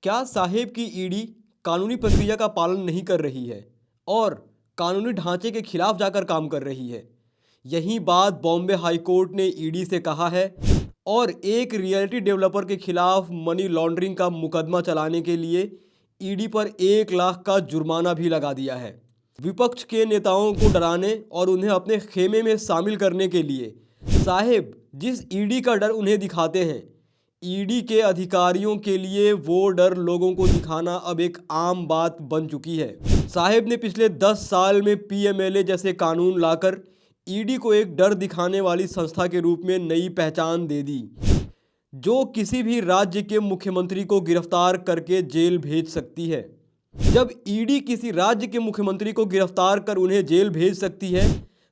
क्या साहेब की ईडी कानूनी प्रक्रिया का पालन नहीं कर रही है और कानूनी ढांचे के खिलाफ जाकर काम कर रही है? यही बात बॉम्बे हाई कोर्ट ने ईडी से कहा है और एक रियलिटी डेवलपर के खिलाफ मनी लॉन्ड्रिंग का मुकदमा चलाने के लिए ईडी पर 1 लाख का जुर्माना भी लगा दिया है। विपक्ष के नेताओं को डराने और उन्हें अपने खेमे में शामिल करने के लिए साहेब जिस ईडी का डर उन्हें दिखाते हैं, ईडी के अधिकारियों के लिए वो डर लोगों को दिखाना अब एक आम बात बन चुकी है। साहेब ने पिछले 10 साल में पीएमएलए जैसे कानून लाकर ईडी को एक डर दिखाने वाली संस्था के रूप में नई पहचान दे दी, जो किसी भी राज्य के मुख्यमंत्री को गिरफ्तार करके जेल भेज सकती है। जब ईडी किसी राज्य के मुख्यमंत्री को गिरफ्तार कर उन्हें जेल भेज सकती है,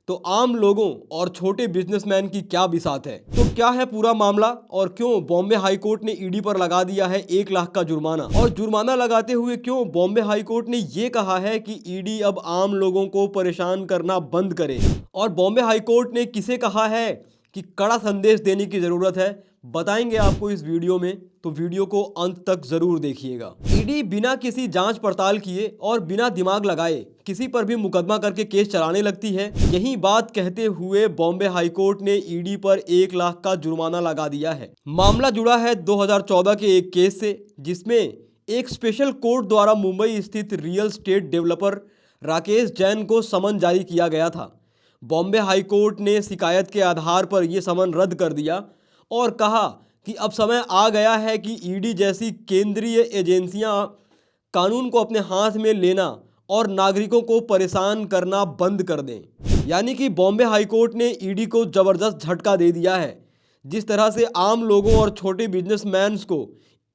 तो आम लोगों और छोटे बिजनेसमैन की क्या बिसात है? तो क्या है पूरा मामला और क्यों बॉम्बे हाई कोर्ट ने ईडी पर लगा दिया है 1 लाख का जुर्माना? और जुर्माना लगाते हुए क्यों बॉम्बे हाई कोर्ट ने ये कहा है कि ईडी अब आम लोगों को परेशान करना बंद करे? और बॉम्बे हाई कोर्ट ने किसे कहा है कि कड़ा संदेश देने की जरूरत है, बताएंगे आपको इस वीडियो में, तो वीडियो को अंत तक जरूर देखिएगा। ईडी बिना किसी जांच पड़ताल किए और बिना दिमाग लगाए किसी पर भी मुकदमा करके केस चलाने लगती है। यही बात कहते हुए बॉम्बे हाई कोर्ट ने ईडी पर 1 लाख का जुर्माना लगा दिया है। मामला जुड़ा है 2014 के एक केस से, जिसमें एक स्पेशल कोर्ट द्वारा मुंबई स्थित real estate developer Rakesh Jain को समन जारी किया गया था। बॉम्बे हाई कोर्ट ने शिकायत के आधार पर यह समन रद्द कर दिया और कहा कि अब समय आ गया है कि ईडी जैसी केंद्रीय एजेंसियां कानून को अपने हाथ में लेना और नागरिकों को परेशान करना बंद कर दें। यानी कि बॉम्बे हाई कोर्ट ने ईडी को जबरदस्त झटका दे दिया है। जिस तरह से आम लोगों और छोटे बिजनेसमैन्स को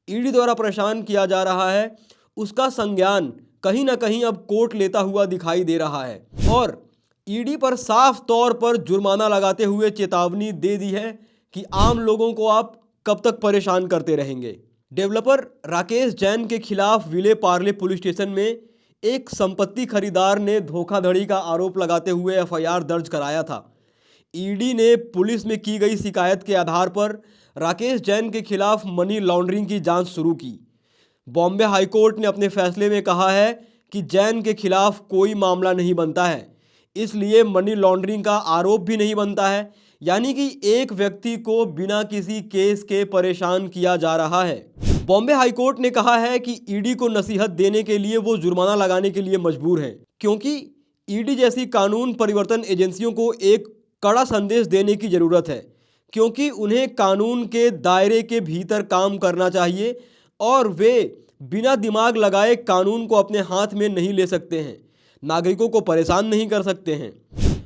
ईडी द्वारा परेशान किया जा रहा है, उसका संज्ञान कहीं ना कहीं अब कोर्ट लेता हुआ दिखाई दे रहा है और ईडी पर साफ तौर पर जुर्माना लगाते हुए चेतावनी दे दी है कि आम लोगों को आप कब तक परेशान करते रहेंगे। डेवलपर राकेश जैन के खिलाफ विले पार्ले पुलिस स्टेशन में एक संपत्ति खरीदार ने धोखाधड़ी का आरोप लगाते हुए एफआईआर दर्ज कराया था। ईडी ने पुलिस में की गई शिकायत के आधार पर राकेश जैन के खिलाफ मनी लॉन्ड्रिंग की जांच शुरू की। बॉम्बे हाई कोर्ट ने अपने फैसले में कहा है कि जैन के खिलाफ कोई मामला नहीं बनता है, इसलिए मनी लॉन्ड्रिंग का आरोप भी नहीं बनता है। यानी कि एक व्यक्ति को बिना किसी केस के परेशान किया जा रहा है। बॉम्बे हाई कोर्ट ने कहा है कि ईडी को नसीहत देने के लिए वो जुर्माना लगाने के लिए मजबूर है, क्योंकि ईडी जैसी कानून परिवर्तन एजेंसियों को एक कड़ा संदेश देने की जरूरत है, क्योंकि उन्हें कानून के दायरे के भीतर काम करना चाहिए और वे बिना दिमाग लगाए कानून को अपने हाथ में नहीं ले सकते हैं, नागरिकों को परेशान नहीं कर सकते हैं।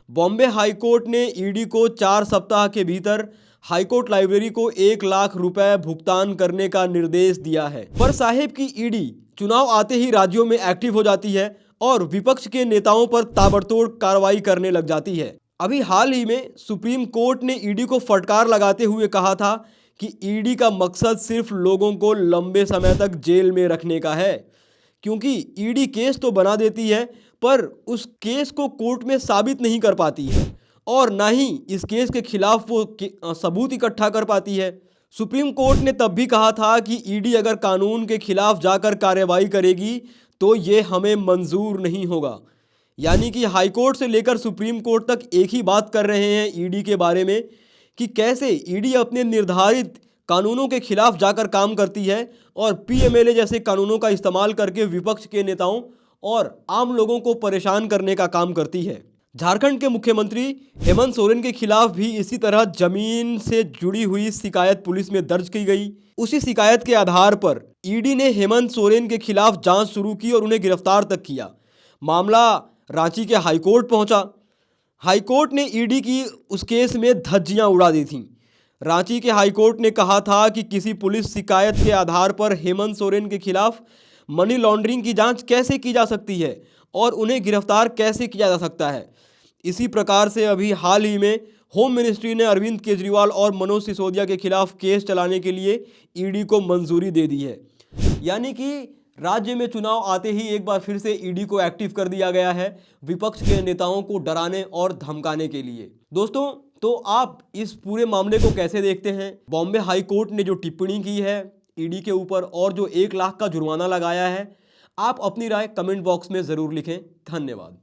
बॉम्बे हाई कोर्ट ने ईडी को 4 सप्ताह के भीतर हाईकोर्ट लाइब्रेरी को 1 लाख रुपए भुगतान करने का निर्देश दिया है। पर साहेब की ईडी चुनाव आते ही राज्यों में एक्टिव हो जाती है और विपक्ष के नेताओं पर ताबड़तोड़ कार्रवाई करने लग जाती है। अभी हाल ही में सुप्रीम कोर्ट ने ईडी को फटकार लगाते हुए कहा था कि ईडी का मकसद सिर्फ लोगों को लंबे समय तक जेल में रखने का है, क्योंकि ईडी केस तो बना देती है पर उस केस को कोर्ट में साबित नहीं कर पाती है और ना ही इस केस के खिलाफ वो सबूत इकट्ठा कर पाती है। सुप्रीम कोर्ट ने तब भी कहा था कि ईडी अगर कानून के खिलाफ जाकर कार्रवाई करेगी तो ये हमें मंजूर नहीं होगा। यानी कि हाई कोर्ट से लेकर सुप्रीम कोर्ट तक एक ही बात कर रहे हैं ईडी के बारे में कि कैसे ईडी अपने निर्धारित कानूनों के खिलाफ जाकर काम करती है और पीएमएलए जैसे कानूनों का इस्तेमाल करके विपक्ष के नेताओं और आम लोगों को परेशान करने का काम करती है। झारखंड के मुख्यमंत्री हेमंत सोरेन के खिलाफ भी इसी तरह जमीन से जुड़ी हुई शिकायत पुलिस में दर्ज की गई। उसी शिकायत के आधार पर ईडी ने हेमंत सोरेन के खिलाफ जांच शुरू की और उन्हें गिरफ्तार तक किया। मामला रांची के हाईकोर्ट पहुंचा। हाईकोर्ट ने ईडी की उस केस में धज्जियां उड़ा दी थीं। रांची के हाईकोर्ट ने कहा था कि किसी पुलिस शिकायत के आधार पर हेमंत सोरेन के खिलाफ मनी लॉन्ड्रिंग की जांच कैसे की जा सकती है और उन्हें गिरफ्तार कैसे किया जा सकता है। इसी प्रकार से अभी हाल ही में होम मिनिस्ट्री ने अरविंद केजरीवाल और मनोज सिसोदिया के खिलाफ केस चलाने के लिए ईडी को मंजूरी दे दी है। यानी कि राज्य में चुनाव आते ही एक बार फिर से ईडी को एक्टिव कर दिया गया है विपक्ष के नेताओं को डराने और धमकाने के लिए। दोस्तों, तो आप इस पूरे मामले को कैसे देखते हैं? बॉम्बे हाई कोर्ट ने जो टिप्पणी की है ईडी के ऊपर और जो 1 लाख का जुर्माना लगाया है, आप अपनी राय कमेंट बॉक्स में ज़रूर लिखें। धन्यवाद।